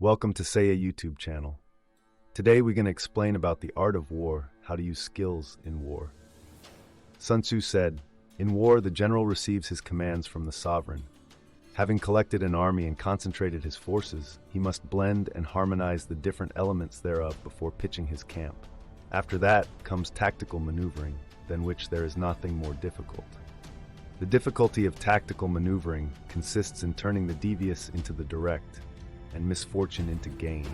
Welcome to Sayya YouTube channel. Today we're going to explain about the art of war, how to use skills in war. Sun Tzu said, "In war, the general receives his commands from the sovereign. Having collected an army and concentrated his forces, he must blend and harmonize the different elements thereof before pitching his camp. After that comes tactical maneuvering, than which there is nothing more difficult. The difficulty of tactical maneuvering consists in turning the devious into the direct, and misfortune into gain.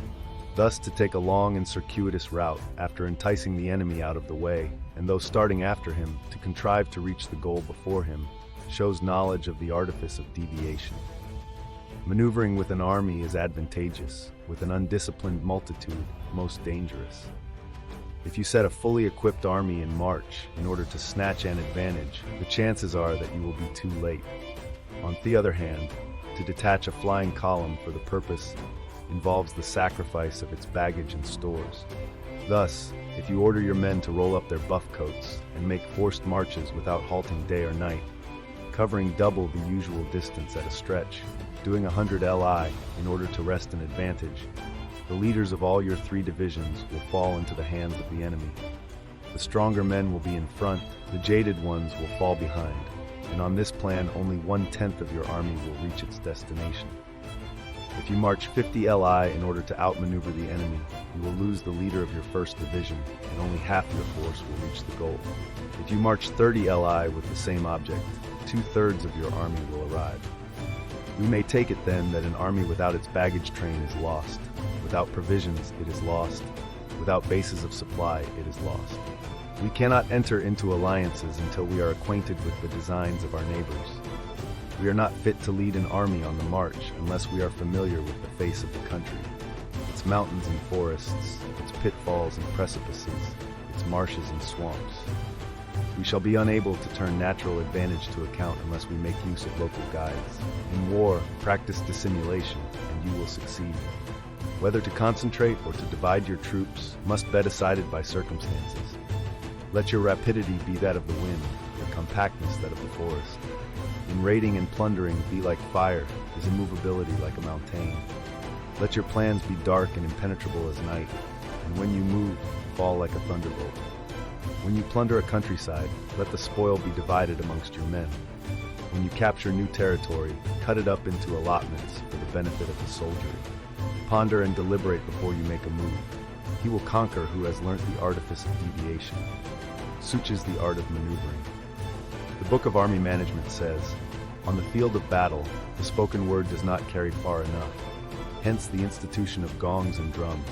Thus, to take a long and circuitous route after enticing the enemy out of the way, and those starting after him to contrive to reach the goal before him, shows knowledge of the artifice of deviation. Maneuvering with an army is advantageous, with an undisciplined multitude most dangerous. If you set a fully equipped army in march in order to snatch an advantage, the chances are that you will be too late. On the other hand, to detach a flying column for the purpose involves the sacrifice of its baggage and stores. Thus, if you order your men to roll up their buff coats and make forced marches without halting day or night, covering double the usual distance at a stretch, doing 100 li in order to wrest an advantage, the leaders of all your 3 divisions will fall into the hands of the enemy. The stronger men will be in front, the jaded ones will fall behind, and on this plan only 1/10 of your army will reach its destination. If you march 50 li in order to outmaneuver the enemy, you will lose the leader of your 1st division, and only half your force will reach the goal. If you march 30 li with the same object, 2/3 of your army will arrive. We may take it then that an army without its baggage train is lost. Without provisions, it is lost. Without bases of supply, it is lost. We cannot enter into alliances until we are acquainted with the designs of our neighbors. We are not fit to lead an army on the march unless we are familiar with the face of the country, its mountains and forests, its pitfalls and precipices, its marshes and swamps. We shall be unable to turn natural advantage to account unless we make use of local guides. In war, practice dissimulation, and you will succeed. Whether to concentrate or to divide your troops must be decided by circumstances. Let your rapidity be that of the wind, your compactness that of the forest. In raiding and plundering, be like fire, his immovability like a mountain. Let your plans be dark and impenetrable as night, and when you move, fall like a thunderbolt. When you plunder a countryside, let the spoil be divided amongst your men. When you capture new territory, cut it up into allotments for the benefit of the soldiery. Ponder and deliberate before you make a move. He will conquer who has learnt the artifice of deviation. Such is the art of maneuvering. The Book of Army Management says, "On the field of battle, the spoken word does not carry far enough. Hence the institution of gongs and drums.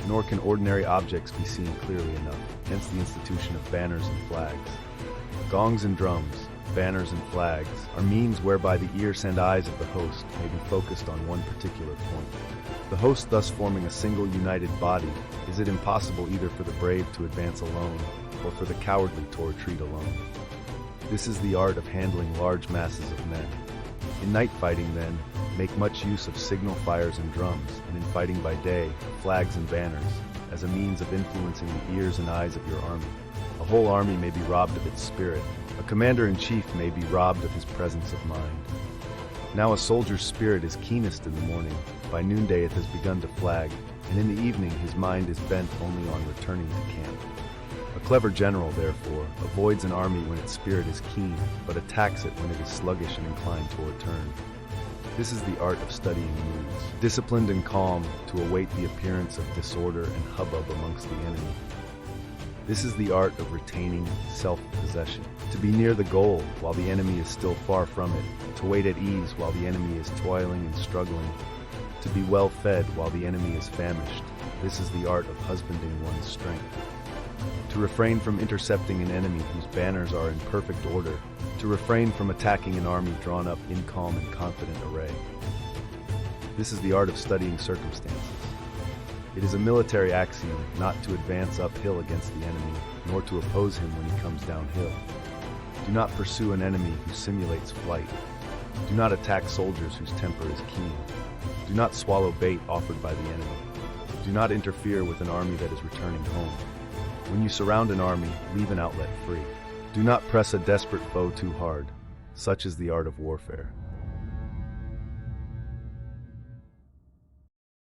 Nor can ordinary objects be seen clearly enough. Hence the institution of banners and flags." Gongs and drums, banners and flags are means whereby the ears and eyes of the host may be focused on one particular point. The host thus forming a single united body, is it impossible either for the brave to advance alone, or for the cowardly to retreat alone. This is the art of handling large masses of men. In night fighting, then, make much use of signal fires and drums, and in fighting by day, flags and banners, as a means of influencing the ears and eyes of your army. A whole army may be robbed of its spirit. A commander-in-chief may be robbed of his presence of mind. Now a soldier's spirit is keenest in the morning. By noonday it has begun to flag, and in the evening his mind is bent only on returning to camp. A clever general, therefore, avoids an army when its spirit is keen, but attacks it when it is sluggish and inclined to return. This is the art of studying moods, disciplined and calm, to await the appearance of disorder and hubbub amongst the enemy. This is the art of retaining self-possession, to be near the goal while the enemy is still far from it, to wait at ease while the enemy is toiling and struggling, to be well fed while the enemy is famished. This is the art of husbanding one's strength. To refrain from intercepting an enemy whose banners are in perfect order, to refrain from attacking an army drawn up in calm and confident array. This is the art of studying circumstances. It is a military axiom not to advance uphill against the enemy, nor to oppose him when he comes downhill. Do not pursue an enemy who simulates flight. Do not attack soldiers whose temper is keen. Do not swallow bait offered by the enemy. Do not interfere with an army that is returning home. When you surround an army, leave an outlet free. Do not press a desperate foe too hard. Such is the art of warfare.